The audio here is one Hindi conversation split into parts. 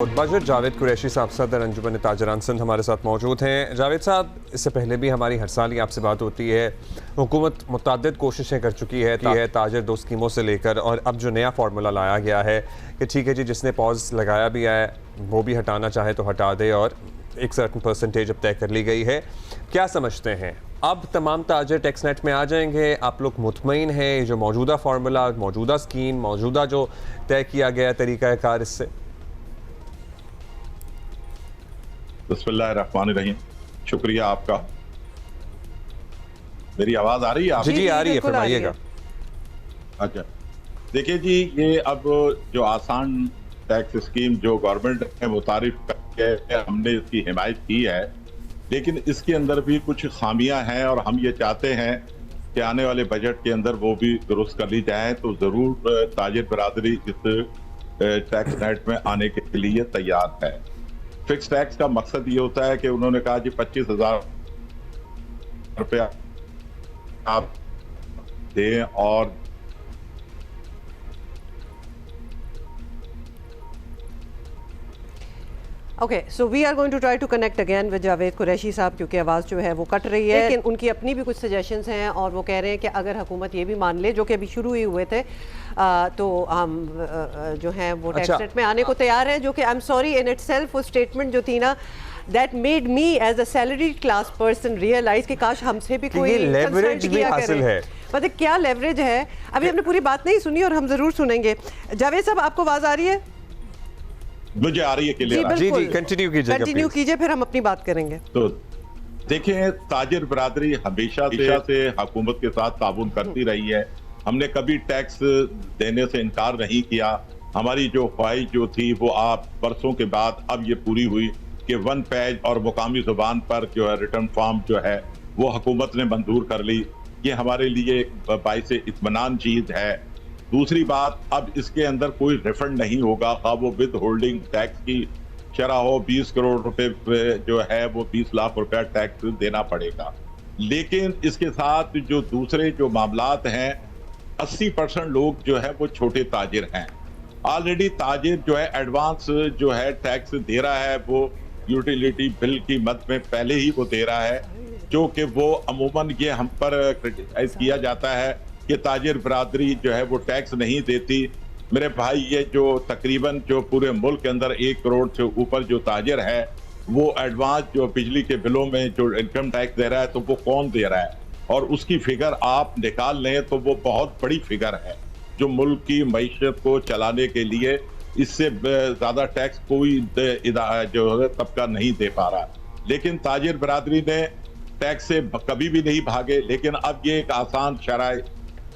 बजट जावेद कुरैशी साहब सदर अंजुमन ताजरान सिंध हमारे साथ मौजूद हैं। जावेद साहब, इससे पहले भी हमारी हर साल ही आपसे बात होती है। हुकूमत मुतअद्दिद कोशिशें कर चुकी है ताजर दो स्कीमों से लेकर, और अब जो नया फार्मूला लाया गया है कि ठीक है जी, जिसने पॉज लगाया भी है वो भी हटाना चाहे तो हटा दे, और एक सर्टन परसेंटेज अब तय कर ली गई है। क्या समझते हैं, अब तमाम ताजर टैक्स नेट में आ जाएंगे? आप लोग मुतमईन हैं जो मौजूदा फार्मूला, मौजूदा स्कीम, मौजूदा जो तय किया गया तरीक़ाकार इससे? बिस्मिल्लाहिर्रहमानिर्रहीम, शुक्रिया आपका। मेरी आवाज आ रही है? जी आ रही है, फरमाइएगा। अच्छा, देखिए जी, ये अब जो आसान टैक्स स्कीम जो गवर्नमेंट ने मुतारिफ करके हमने इसकी हिमायत की है, लेकिन इसके अंदर भी कुछ खामियां हैं और हम ये चाहते हैं कि आने वाले बजट के अंदर वो भी दुरुस्त कर ली जाए। तो जरूर ताजिर बरादरी इस टैक्स नेट में आने के लिए तैयार है। फिक्स टैक्स का मकसद ये होता है कि उन्होंने कहा जी 25,000 रुपया आप दें और okay, so we are going to try to connect again with Javed Qureshi साहब, क्योंकि आवाज़ जो है वो कट रही है, लेकिन उनकी अपनी भी कुछ सजेशंस हैं और वो कह रहे हैं कि अगर हुकूमत ये भी मान ले, जो कि अभी शुरू ही हुए थे, तो हम जो हैं वो टैक्स रेट में आने को तैयार हैं। जो कि I am sorry, in itself वो स्टेटमेंट जो थी ना, that made me as a salary class person realize कि काश हमसे भी कोई लेवरेज भी हासिल है। मतलब क्या लेवरेज है। अभी हमने पूरी बात नहीं सुनी और हम जरूर सुनेंगे। जावेद साहब, आपको आवाज़ आ रही है? मुझे आ रही है क्लियर? जी कंटिन्यू कीजिए, फिर हम अपनी बात करेंगे। तो देखिए, ताजिर बरादरी हमेशा से हुकूमत के साथ ताउन करती रही है। हमने कभी टैक्स देने से इनकार नहीं किया। हमारी जो ख्वाहिश जो थी वो आप बरसों के बाद अब ये पूरी हुई कि 1 पेज और मुकामी जुबान पर जो है रिटर्न फॉर्म जो है वो हुकूमत ने मंजूर कर ली। ये हमारे लिए बाइस इत्मीनान चीज है। दूसरी बात, अब इसके अंदर कोई रिफंड नहीं होगा, वो विद होल्डिंग टैक्स की शरह हो। 20 करोड़ रुपए जो है वो 20 लाख रुपया टैक्स देना पड़ेगा। लेकिन इसके साथ जो दूसरे जो मामलात हैं, 80% लोग जो है वो छोटे ताजिर हैं। ऑलरेडी ताजिर जो है एडवांस जो है टैक्स दे रहा है, वो यूटिलिटी बिल की मद में पहले ही वो दे रहा है, जो कि वो अमूमन ये हम पर क्रिटिसाइज किया जाता है कि ताजिर बरादरी जो है वो टैक्स नहीं देती। मेरे भाई, ये जो तकरीबन जो पूरे मुल्क के अंदर 1 करोड़ से ऊपर जो ताजिर है, वो एडवांस जो बिजली के बिलों में जो इनकम टैक्स दे रहा है, तो वो कौन दे रहा है? और उसकी फिगर आप निकाल लें तो वो बहुत बड़ी फिगर है, जो मुल्क की मईशत को चलाने के लिए इससे ज्यादा टैक्स कोई जो है तबका नहीं दे पा रहा। लेकिन ताजिर बरादरी ने टैक्स से कभी भी नहीं भागे। लेकिन अब ये एक आसान शराय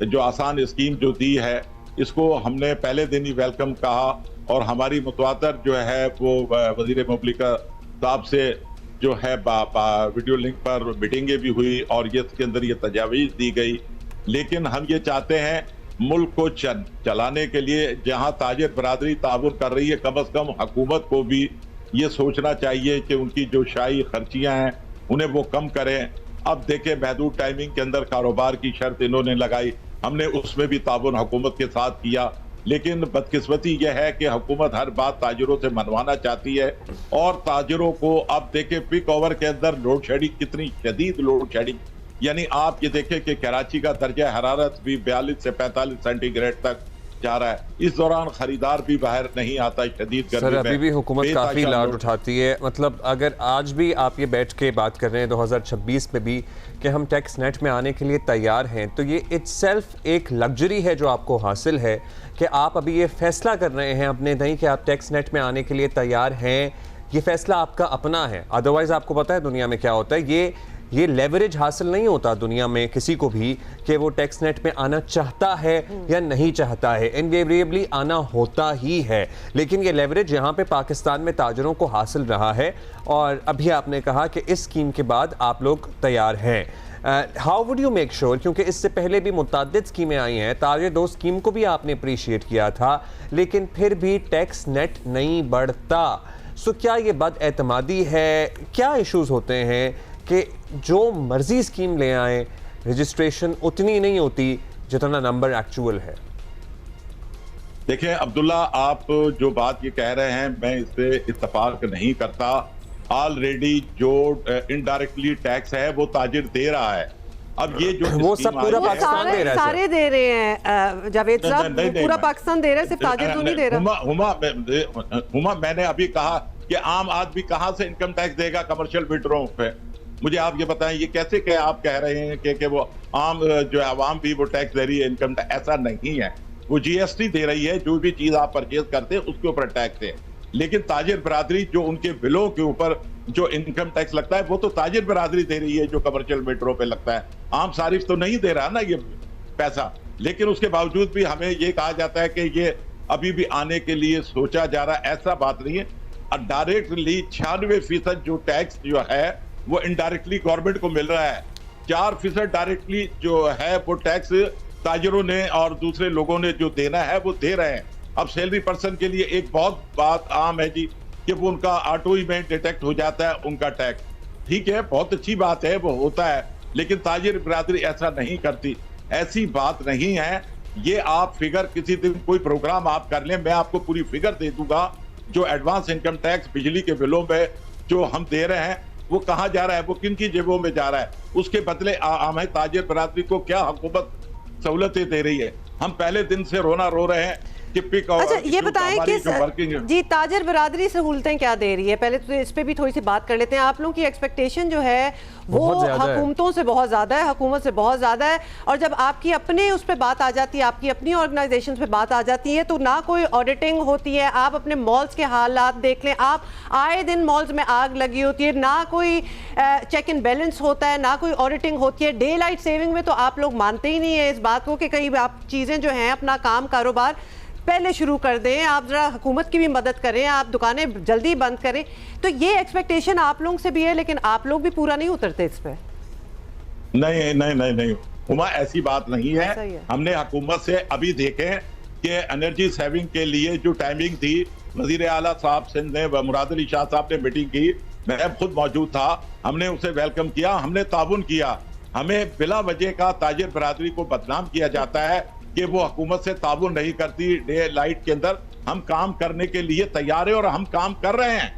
जो आसान स्कीम जो दी है, इसको हमने पहले दिन ही वेलकम कहा, और हमारी मुतवातर जो है वो वजीर मुमलिका साहब से जो है वीडियो लिंक पर मीटिंगें भी हुई और ये इसके अंदर ये तजावीज़ दी गई। लेकिन हम ये चाहते हैं मुल्क को चलाने के लिए जहां ताजिर बरादरी ताउन कर रही है, कम से कम हुकूमत को भी ये सोचना चाहिए कि उनकी जो शाही खर्चियां हैं उन्हें वो कम करें। अब देखें, महदूद टाइमिंग के अंदर कारोबार की शर्त इन्होंने लगाई, हमने उसमें भी ताउन हुकूमत के साथ किया। लेकिन बदकिस्मती यह है कि हुकूमत हर बात ताजिरों से मनवाना चाहती है, और ताजिरों को अब देखें पीक ओवर के अंदर लोड शेडिंग, कितनी शदीद लोड शेडिंग। यानी आप ये देखें कि कराची का दर्जा हरारत भी 42 से 45 सेंटीग्रेड तक जा रहा है। इस दौरान खरीदार भी बाहर नहीं आता शदीद गर्मी में। अभी भी हुकूमत काफी लाभ उठाती है। मतलब अगर आज भी आप ये बैठ के बात कर रहे हैं 2026 में भी कि हम टैक्स नेट में आने के लिए तैयार हैं, तो ये इट्सेल्फ एक लग्जरी है जो आपको हासिल है कि आप अभी ये फैसला कर रहे हैं अपने नहीं कि आप टैक्स नेट में आने के लिए तैयार हैं। ये फैसला आपका अपना है। अदरवाइज आपको पता है दुनिया में क्या होता है, ये लेवरेज हासिल नहीं होता दुनिया में किसी को भी कि वो टैक्स नेट में आना चाहता है या नहीं चाहता है, इनवेरिएबली आना होता ही है। लेकिन ये लेवरेज यहाँ पे पाकिस्तान में ताजरों को हासिल रहा है, और अभी आपने कहा कि इस स्कीम के बाद आप लोग तैयार हैं। How would you make sure, क्योंकि इससे पहले भी मुतअद्दिद स्कीमें आई हैं, ताजिर दो स्कीम को भी आपने अप्रिशिएट किया था, लेकिन फिर भी टैक्स नेट नहीं बढ़ता। सो क्या ये बदएतमादी है? क्या इशूज़ होते हैं कि जो मर्जी स्कीम ले आए, रजिस्ट्रेशन उतनी नहीं होती जितना नंबर एक्चुअल है? देखिए अब्दुल्ला, आप जो बात ये कह रहे हैं मैं इससे इत्तेफाक नहीं करता। ऑलरेडी जो इनडायरेक्टली टैक्स है वो ताजिर दे रहा है। अब ये जो वो सब पूरा वो पाकिस्तान दे रहा है, सारे दे रहे हैं जावेद साहब, पूरा पाकिस्तान दे रहा है, सिर्फ ताजिर तो नहीं दे रहा। हुमा, मैंने अभी कहा कि आम आदमी कहां से इनकम टैक्स देगा कमर्शियल मीटरों पे? मुझे आप ये बताएं, ये कैसे क्या आप कह रहे हैं कि वो आम जो आवाम भी वो टैक्स दे रही है इनकम टैक्स? ऐसा नहीं है। वो जीएसटी दे रही है, जो भी चीज आप परचेज करते हैं उसके ऊपर टैक्स है। लेकिन ताजिर बरादरी जो उनके बिलों के ऊपर जो इनकम टैक्स लगता है वो तो ताजिर बरादरी दे रही है, जो कमर्शियल मीटरों पे लगता है। आम सारिफ तो नहीं दे रहा ना ये पैसा। लेकिन उसके बावजूद भी हमें ये कहा जाता है कि ये अभी भी आने के लिए सोचा जा रहा है। ऐसा बात नहीं है। डायरेक्टली 96% जो टैक्स जो है वो इनडायरेक्टली गवर्नमेंट को मिल रहा है। 4% डायरेक्टली जो है वो टैक्स ताजिरों ने और दूसरे लोगों ने जो देना है वो दे रहे हैं। अब सैलरी पर्सन के लिए एक बहुत बात आम है जी कि वो उनका ऑटो ही में डिटेक्ट हो जाता है उनका टैक्स। ठीक है, बहुत अच्छी बात है, वो होता है। लेकिन ताजिर बरादरी ऐसा नहीं करती, ऐसी बात नहीं है। ये आप फिगर किसी दिन कोई प्रोग्राम आप कर लें, मैं आपको पूरी फिगर दे दूंगा। जो एडवांस इनकम टैक्स बिजली के बिलों में जो हम दे रहे हैं वो कहाँ जा रहा है, वो किन की जेबों में जा रहा है, उसके बदले हमें ताजिर बरादरी को क्या हुकूमत सहूलतें दे रही है। हम पहले दिन से रोना रो रहे हैं कि पिक और अच्छा ये बताएं कि जी ताजिर बरादरी सहूलतें क्या दे रही है, पहले तो इस पे भी थोड़ी सी बात कर लेते हैं। आप लोगों की एक्सपेक्टेशन जो है वो हुकूमतों से बहुत ज्यादा है, हुकूमत से बहुत ज्यादा है, और जब आपकी अपने उस पर बात आ जाती है, आपकी अपनी ऑर्गेनाइजेशन पे बात आ जाती है, तो ना कोई ऑडिटिंग होती है। आप अपने मॉल्स के हालात देख लें, आप आए दिन मॉल्स में आग लगी होती है, ना कोई चेक एंड बैलेंस होता है, ना कोई ऑडिटिंग होती है। डे लाइट सेविंग में तो आप लोग मानते ही नहीं है इस बात को कि कहीं आप चीजें जो हैं अपना काम कारोबार पहले शुरू कर दें, आप जरा हुकूमत की भी मदद करें, आप दुकानें जल्दी बंद करें। तो ये एक्सपेक्टेशन आप लोगों से भी है, लेकिन आप लोग भी पूरा नहीं उतरते इस पे। नहीं नहीं नहीं नहीं हुमा, ऐसी बात नहीं है। हमने हुकूमत से अभी देखे कि एनर्जी सेविंग के लिए जो टाइमिंग थी, वजीर आला साहब सिंध ने मुराद अली शाह साहब ने मीटिंग की, मैं खुद मौजूद था, हमने उसे वेलकम किया, हमने ताउन किया। हमें बिला वजह का ताजिर बरादरी को बदनाम किया जाता है कि वो हुकूमत से ताउन नहीं करती। डे लाइट के अंदर हम काम करने के लिए तैयार है और हम काम कर रहे हैं।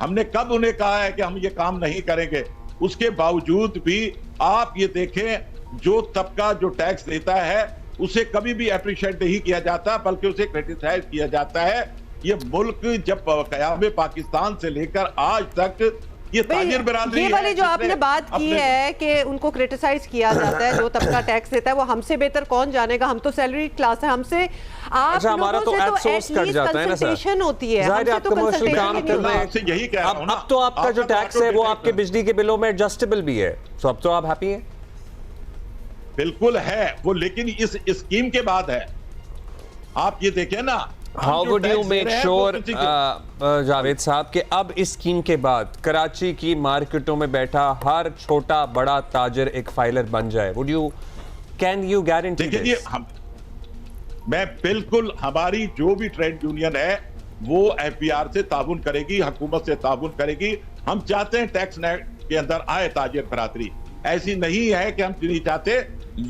हमने कब उन्हें कहा है कि हम ये काम नहीं करेंगे? उसके बावजूद भी आप ये देखें, जो तबका जो टैक्स देता है उसे कभी भी अप्रिशिएट नहीं किया जाता, बल्कि उसे क्रिटिसाइज किया जाता है। ये मुल्क जब कयाम पाकिस्तान से लेकर आज तक ये ताजिर बरादरी, ये वाली जो आपने बात की है कि उनको क्रिटिसाइज किया जाता है, जो तबका टैक्स देता है, वो हमसे बेहतर कौन जानेगा? हम तो सैलरी क्लास है, हमसे आप हमारा तो एटलीस्ट कंसल्टेशन होती है, हमसे तो कमर्शियल काम कर रहे हैं। यही कह रहा हूं ना। अब तो आपका जो टैक्स है वो आपके बिजली के बिलों में एडजस्टेबल भी है, तो अब तो आप हैप्पी हैं? बिल्कुल है वो, लेकिन इस स्कीम के बाद है। आप ये देखें ना, how would you make sure Javed साहब कि अब इस स्कीम के बाद कराची की मार्केटों में बैठा हर छोटा बड़ा ताजिर एक फाइलर बन जाए? Would you, can you guarantee this? मैं बिल्कुल, हमारी जो भी ट्रेड यूनियन है वो एफबीआर से ताउन करेगी, हुकूमत से ताउन करेगी। हम चाहते हैं टैक्स नेट के अंदर आए ताजिर बरादरी, ऐसी नहीं है कि हम नहीं चाहते।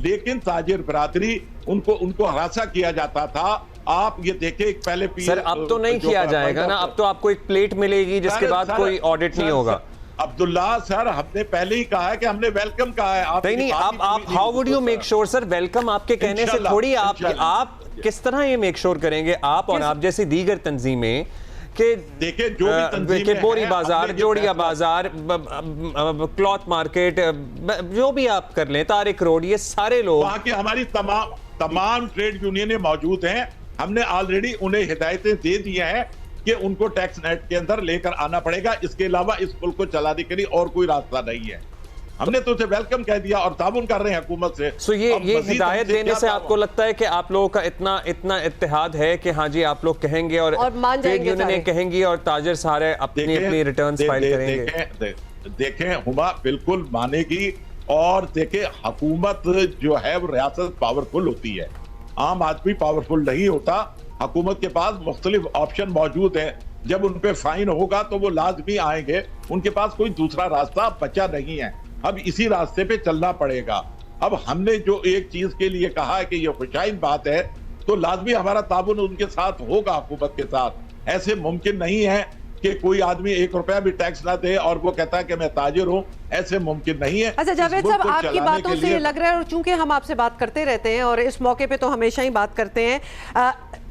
लेकिन ताजिर बरादरी उनको हरासा किया जाता था। आप ये देखें, पहले सर अब तो नहीं किया जाएगा ना, अब तो आपको एक प्लेट मिलेगी जिसके बाद कोई ऑडिट नहीं होगा। अब्दुल्ला सर, हमने पहले ही कहा है कि हमने वेलकम कहा है। नहीं, आप how would you make sure sir? Welcome आपके कहने से थोड़ी, आप किस तरह ये मेक श्योर करेंगे, आप और आप जैसी दीगर तंजीमें कि देखिए जो भी तंजीमें बोरी बाजार, जोड़िया बाजार, क्लॉथ मार्केट, जो भी आप कर लें, तारिक रोड, ये सारे लोग वहां की हमारी तमाम ट्रेड यूनियनें मौजूद हैं। हमने ऑलरेडी उन्हें हिदायतें दे दी हैं कि उनको टैक्स नेट के अंदर लेकर आना पड़ेगा। इसके अलावा इस मुल्क को चलाने के लिए और कोई रास्ता नहीं है। हमने तो उसे वेलकम कह दिया और ताउन कर रहे हैं हुकूमत से। सो ये हिदायत देने से आपको लगता है कि आप लोगों का इतना इत्तेहाद है कि हाँ जी आप लोग कहेंगे और ट्रेड यूनियनें कहेंगी और ताजिर सारे अपनी रिटर्न्स फाइल करेंगे? देखें हुमा, बिल्कुल मानेगी। और देखें, हुकूमत जो है वो रियासत पावरफुल होती है, आम आदमी पावरफुल नहीं होता। हुकूमत के पास मुख्तलिफ ऑप्शन मौजूद है। जब उन पे फाइन होगा तो वो लाजमी आएंगे, उनके पास कोई दूसरा रास्ता बचा नहीं है। अब इसी रास्ते पे चलना पड़ेगा। अब हमने जो एक चीज के लिए कहा है कि ये खुशाइन बात है तो लाजमी हमारा ताबुन उनके साथ होगा, हुकूमत के साथ। ऐसे मुमकिन नहीं है कि कोई आदमी 1 रुपया भी टैक्स ना दे और वो कहता है कि मैं ताजिर हूँ, ऐसे मुमकिन नहीं है। अच्छा जावेद साहब, आपकी बातों से लग रहा है, और चूंकि हम आपसे बात करते रहते हैं और इस मौके पे तो हमेशा ही बात करते हैं,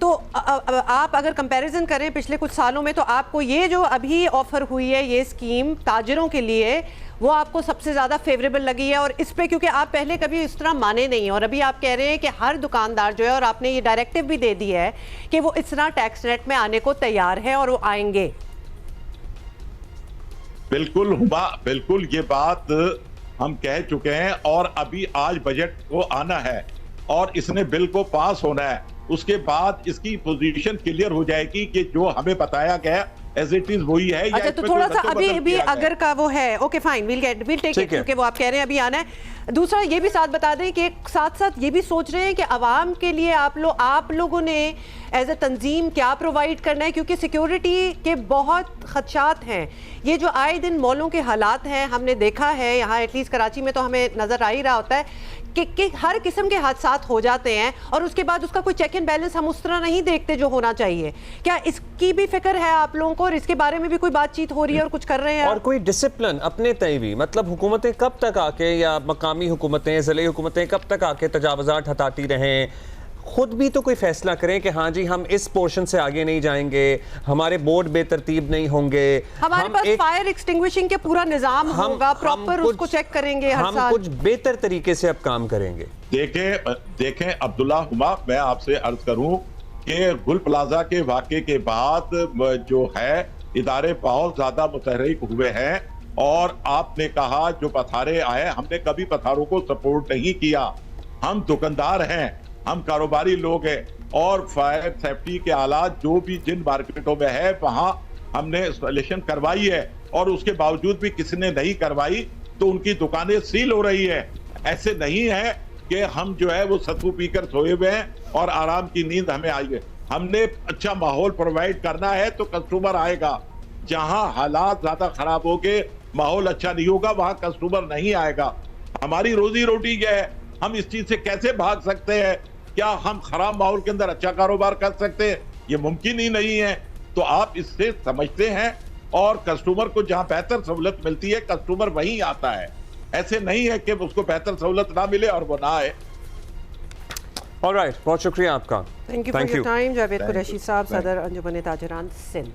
तो आप अगर कंपैरिजन करें पिछले कुछ सालों में, तो आपको ये जो अभी ऑफर हुई है ये स्कीम ताजिरों के लिए, वो आपको सबसे ज़्यादा फेवरेबल लगी है? और इस पे क्योंकि आप पहले कभी इस तरह माने नहीं, और अभी आप कह रहे हैं कि हर दुकानदार जो है, और आपने ये डायरेक्टिव भी दे दी है कि वो इस तरह टैक्स नेट में आने को तैयार है और वो आएंगे। बिल्कुल हुमा, बिल्कुल ये बात हम कह चुके हैं, और अभी आज बजट को आना है और इसने बिल को पास होना है। उसके बाद इसकी पोजीशन क्लियर हो जाएगी कि जो हमें बताया गया एज इट इज वही है। अच्छा, तो थोड़ा सा अभी अगर का वो है, okay fine, will take it, क्योंकि वो आप कह रहे हैं अभी आना है। दूसरा ये भी साथ बता दें कि साथ साथ ये भी सोच रहे हैं कि आवाम के लिए आप लोगों ने एज ए तंजीम क्या प्रोवाइड करना है, क्योंकि सिक्योरिटी के बहुत खदशात हैं। ये जो आए दिन मॉलों के हालात हैं, हमने देखा है यहाँ एटलीस्ट कराची में, तो हमें नज़र आ ही रहा होता है कि हर किस्म के हादसात हो जाते हैं और उसके बाद उसका कोई चेक एंड बैलेंस हम उस तरह नहीं देखते जो होना चाहिए। क्या इसकी भी फिक्र है आप लोगों को, और इसके बारे में भी कोई बातचीत हो रही है और कुछ कर रहे हैं? और कोई डिसिप्लिन अपने तय भी, मतलब हुकूमतें कब तक आके, या मकामी हुकूमतें, ज़िले हुकूमतें कब तक आके तजावुज़ात हटाती रहें? खुद भी तो कोई फैसला करें कि हाँ जी हम इस पोर्शन से आगे नहीं जाएंगे, हमारे बोर्ड बेतरतीब नहीं होंगे, हमारे पास फायर एक्सटिंग्विशिंग के पूरा निजाम होगा, प्रॉपर उसको चेक करेंगे हर साल, हम कुछ बेहतर तरीके से अब काम करेंगे। देखें अब्दुल्ला हुमा, मैं आपसे अर्ज करूं कि गुल प्लाजा के वाक़े के बाद जो है इदारे बहुत ज्यादा मुतहर्रिक हुए हैं, और आपने कहा जो पथारे आए, हमने कभी पथारों को सपोर्ट नहीं किया। हम दुकानदार हैं, हम कारोबारी लोग हैं, और फायर सेफ्टी के आलात जो भी जिन मार्केटों में है वहां हमने इंस्टॉलेशन करवाई है, और उसके बावजूद भी किसी ने नहीं करवाई तो उनकी दुकानें सील हो रही है। ऐसे नहीं है कि हम जो है वो सत्तू पीकर सोए हुए हैं और आराम की नींद हमें आई है। हमने अच्छा माहौल प्रोवाइड करना है तो कस्टमर आएगा। जहां हालात ज्यादा खराब हो गए, माहौल अच्छा नहीं होगा, वहां कस्टमर नहीं आएगा। हमारी रोजी रोटी क्या है, हम इस चीज से कैसे भाग सकते हैं? क्या हम खराब माहौल के अंदर अच्छा कारोबार कर सकते हैं? ये मुमकिन ही नहीं है। तो आप इससे समझते हैं, और कस्टमर को जहां बेहतर सहूलत मिलती है कस्टमर वहीं आता है। ऐसे नहीं है कि उसको बेहतर सहूलत ना मिले और वो ना आए। ऑलराइट, बहुत शुक्रिया आपका। Thank you for your time. Javed Qureshi साहब, सदर अंजुमन ताजिरान सिंध।